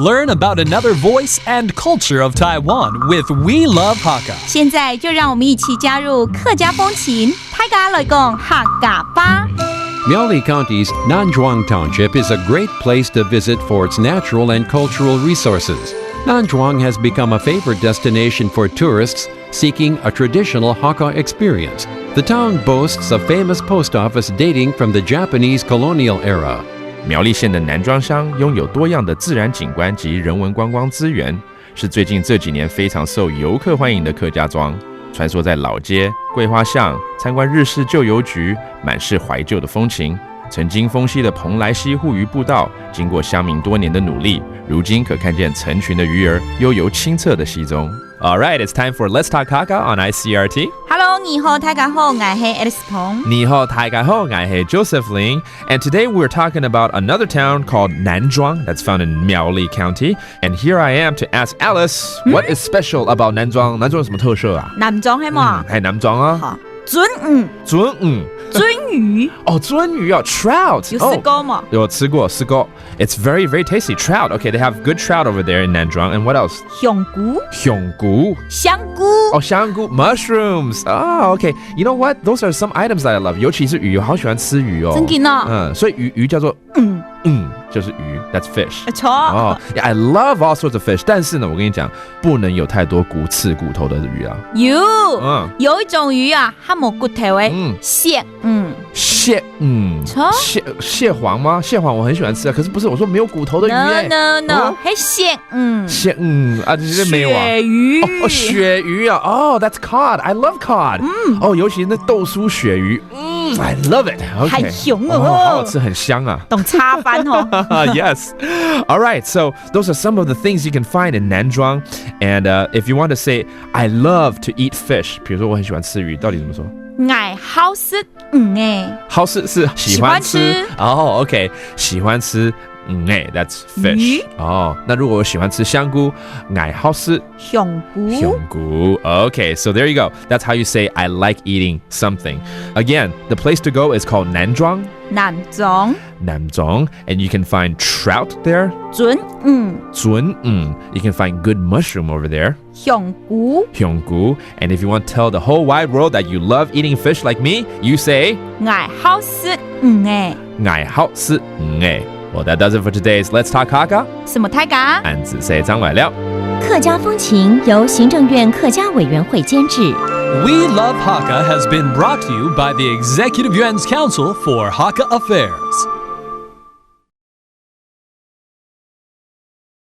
Learn about another voice and culture of Taiwan with We Love Hakka. 现在就让我们一起加入客家风情，大家来讲客家吧。Miaoli County's Nanzhuang Township is a great place to visit for its natural and cultural resources. Nanzhuang has become a favorite destination for tourists seeking a traditional Hakka experience. The town boasts a famous post office dating from the Japanese colonial era. 苗栗县的南庄乡拥有多样的自然景观及人文观光资源，是最近这几年非常受游客欢迎的客家庄。穿梭在老街、桂花巷，参观日式旧邮局，满是怀旧的风情。曾经风息的蓬莱溪护渔步道，经过乡民多年的努力，如今可看见成群的鱼儿悠游清澈的溪中。Alright, it's time for Let's Talk Hakka on ICRT. Hello， 你好，大家好，我是 Alice 彭。你好，大家好，我是 Joseph Ling. And today we're talking about another town called Nanzhuang that's found in Miaoli County. And here I am to ask Alice, what is special about Nanzhuang? 南庄有什么特色啊？南庄係嘛？係南莊啊。好，鳟魚。鳟魚。鳟魚。哦，鳟魚啊 ，trout。有吃過嗎？有吃過，吃過。It's very, very tasty. Trout. Okay, they have good trout over there in Nanzhuang. And what else? 香菇。香菇。香菇。哦，香菇 mushrooms. Oh, okay. You know what? Those are some items that I love. 尤其是魚，我好喜歡吃魚哦。真嘅呢？所以魚叫做就是魚 ，that's fish。錯。哦 ，Yeah, I love all sorts of fish. 但是呢，我跟你講，不能有太多刺骨頭的魚啊。有一種魚啊，它冇骨頭誒，蟹。蟹黃嗎？蟹黃我很喜歡吃啊，可是不是我說沒有骨頭的魚。No，係蟹。蟹啊，這是沒有啊。鱈魚。鱈魚啊，哦 ，that's cod. I love cod. 哦，尤其那豆酥鱈魚，I love it. Okay. 很香哦，好好吃，很香啊。懂叉翻哦。Yes. All right. So those are some of the things you can find in Nanzhuang. And if you want to say, I love to eat fish. 比如說我很喜歡吃魚，到底怎麼說？我好食魚。好食是喜歡吃。哦 ，OK， 喜歡吃。that's fish. 哦，那如果我喜歡吃香菇，我好吃香菇。香菇。Okay, so there you go. That's how you say I like eating something. Again, the place to go is called Nanzhuang. 南莊。Nanzhuang, and you can find trout there. 鳟。You can find good mushroom over there. 香菇。And if you want to tell the whole wide world that you love eating fish like me, you say 我好食魚。我好吃魚。Well, that does it for today's Let's Talk Hakka. 什麼大家？俺只say張偉亮。客家風情由行政院客家委員會監製。We Love Hakka has been brought to you by the Executive Yuan's Council for Hakka Affairs.